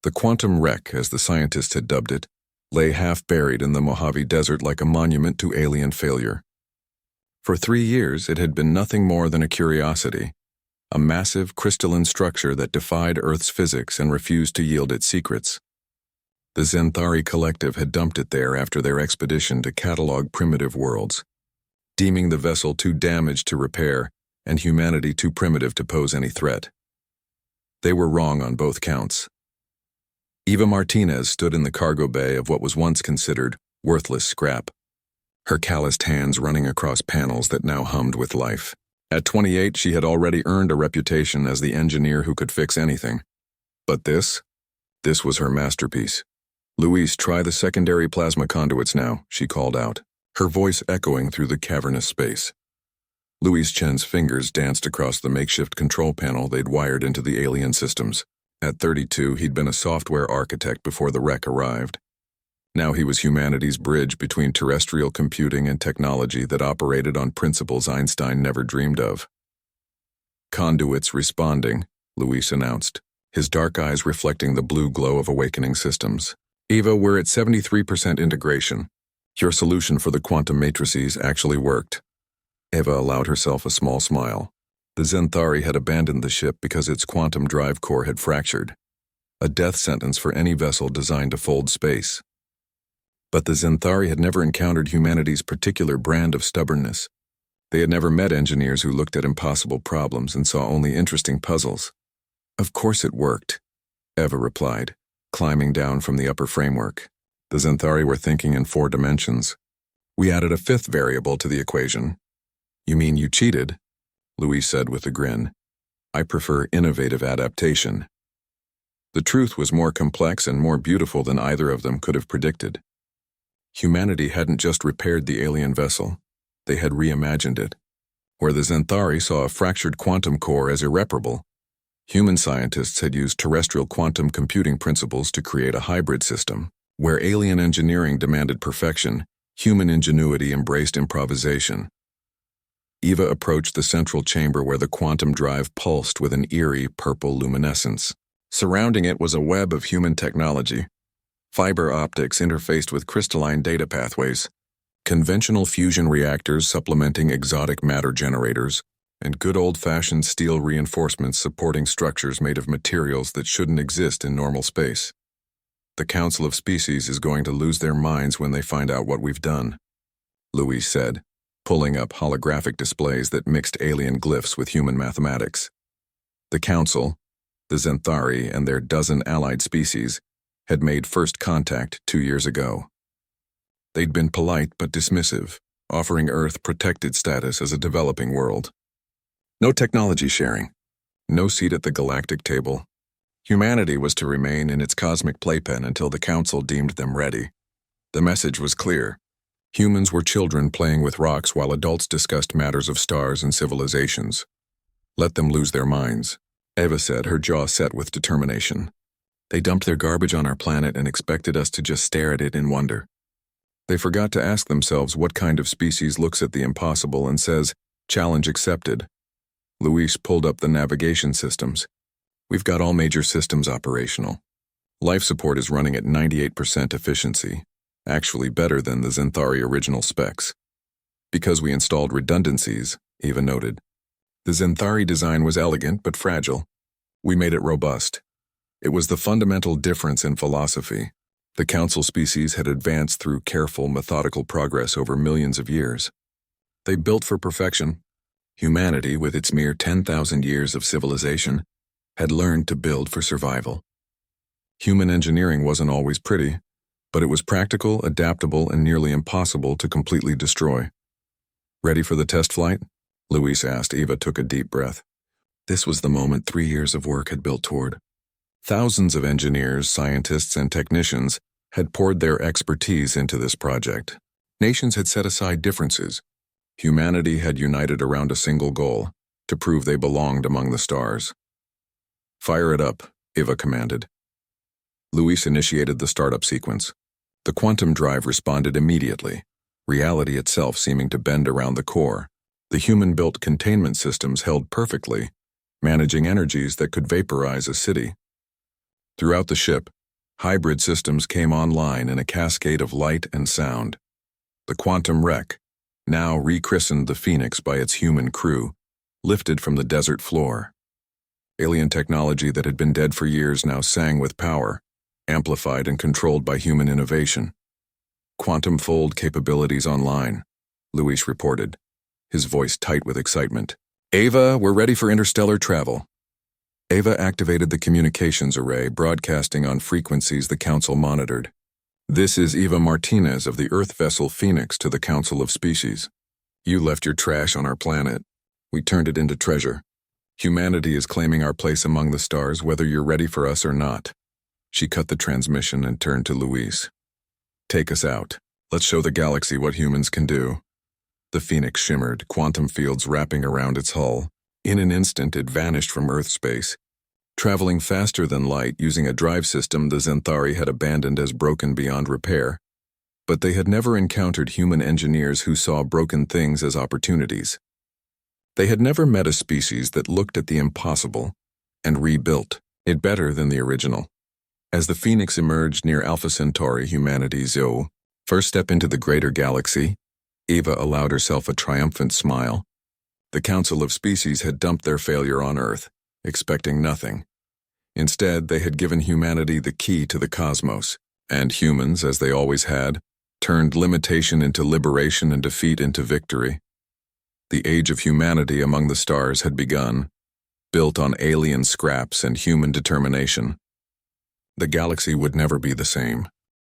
The quantum wreck, as the scientists had dubbed it, lay half buried in the Mojave Desert like a monument to alien failure. For 3 years, it had been nothing more than a curiosity, a massive crystalline structure that defied Earth's physics and refused to yield its secrets. The Zenthari Collective had dumped it there after their expedition to catalog primitive worlds, deeming the vessel too damaged to repair and humanity too primitive to pose any threat. They were wrong on both counts. Eva Martinez stood in the cargo bay of what was once considered worthless scrap, her calloused hands running across panels that now hummed with life. At 28, she had already earned a reputation as the engineer who could fix anything. But this was her masterpiece. "Luis, try the secondary plasma conduits now," she called out, her voice echoing through the cavernous space. Luis Chen's fingers danced across the makeshift control panel they'd wired into the alien systems. At 32, he'd been a software architect before the wreck arrived. Now he was humanity's bridge between terrestrial computing and technology that operated on principles Einstein never dreamed of. "Conduits responding," Luis announced, his dark eyes reflecting the blue glow of awakening systems. "Eva, we're at 73% integration. Your solution for the quantum matrices actually worked." Eva allowed herself a small smile. The Zenthari had abandoned the ship because its quantum drive core had fractured, a death sentence for any vessel designed to fold space. But the Zenthari had never encountered humanity's particular brand of stubbornness. They had never met engineers who looked at impossible problems and saw only interesting puzzles. "Of course it worked," Eva replied, climbing down from the upper framework. The Zenthari were thinking in 4 dimensions. "We added a 5th variable to the equation." "You mean you cheated?" Luis said with a grin. "I prefer innovative adaptation." The truth was more complex and more beautiful than either of them could have predicted. Humanity hadn't just repaired the alien vessel, they had reimagined it. Where the Zenthari saw a fractured quantum core as irreparable, human scientists had used terrestrial quantum computing principles to create a hybrid system. Where alien engineering demanded perfection, human ingenuity embraced improvisation. Eva approached the central chamber where the quantum drive pulsed with an eerie purple luminescence. Surrounding it was a web of human technology. Fiber optics interfaced with crystalline data pathways, conventional fusion reactors supplementing exotic matter generators, and good old-fashioned steel reinforcements supporting structures made of materials that shouldn't exist in normal space. "The Council of Species is going to lose their minds when they find out what we've done," Luis said, pulling up holographic displays that mixed alien glyphs with human mathematics. The Council, the Zenthari and their dozen allied species, had made first contact 2 years ago. They'd been polite but dismissive, offering Earth protected status as a developing world. No technology sharing, no seat at the galactic table. Humanity was to remain in its cosmic playpen until the Council deemed them ready. The message was clear. Humans were children playing with rocks while adults discussed matters of stars and civilizations. "Let them lose their minds," Eva said, her jaw set with determination. "They dumped their garbage on our planet and expected us to just stare at it in wonder. They forgot to ask themselves what kind of species looks at the impossible and says, 'Challenge accepted.'" Luis pulled up the navigation systems. "We've got all major systems operational. Life support is running at 98% efficiency, actually better than the Zenthari original specs. Because we installed redundancies," Eva noted. "The Zenthari design was elegant but fragile. We made it robust. It was the fundamental difference in philosophy. The Council species had advanced through careful, methodical progress over millions of years. They built for perfection. Humanity, with its mere 10,000 years of civilization, had learned to build for survival. Human engineering wasn't always pretty, but it was practical, adaptable, and nearly impossible to completely destroy." "Ready for the test flight?" Luis asked. Eva took a deep breath. This was the moment 3 years of work had built toward. Thousands of engineers, scientists, and technicians had poured their expertise into this project. Nations had set aside differences. Humanity had united around a single goal, to prove they belonged among the stars. "Fire it up," Eva commanded. Luis initiated the startup sequence. The quantum drive responded immediately, reality itself seeming to bend around the core. The human-built containment systems held perfectly, managing energies that could vaporize a city. Throughout the ship, hybrid systems came online in a cascade of light and sound. The quantum wreck, now rechristened the Phoenix by its human crew, lifted from the desert floor. Alien technology that had been dead for years now sang with power, amplified and controlled by human innovation. Quantum fold capabilities online, Luis reported, his voice tight with excitement. Ava, we're ready for interstellar travel. Ava activated the communications array, broadcasting on frequencies the Council monitored. This is Eva Martinez of the Earth vessel Phoenix to the Council of Species. You left your trash on our planet. We turned it into treasure. Humanity is claiming our place among the stars, whether you're ready for us or not. She cut the transmission and turned to Luis. Take us out. Let's show the galaxy what humans can do. The Phoenix shimmered, quantum fields wrapping around its hull. In an instant, it vanished from Earth space. Traveling faster than light using a drive system the Xanthari had abandoned as broken beyond repair. But they had never encountered human engineers who saw broken things as opportunities. They had never met a species that looked at the impossible and rebuilt it better than the original. As the Phoenix emerged near Alpha Centauri, humanity's first step into the greater galaxy, Eva allowed herself a triumphant smile. The Council of Species had dumped their failure on Earth, expecting nothing. Instead, they had given humanity the key to the cosmos, and humans, as they always had, turned limitation into liberation and defeat into victory. The age of humanity among the stars had begun, built on alien scraps and human determination. The galaxy would never be the same.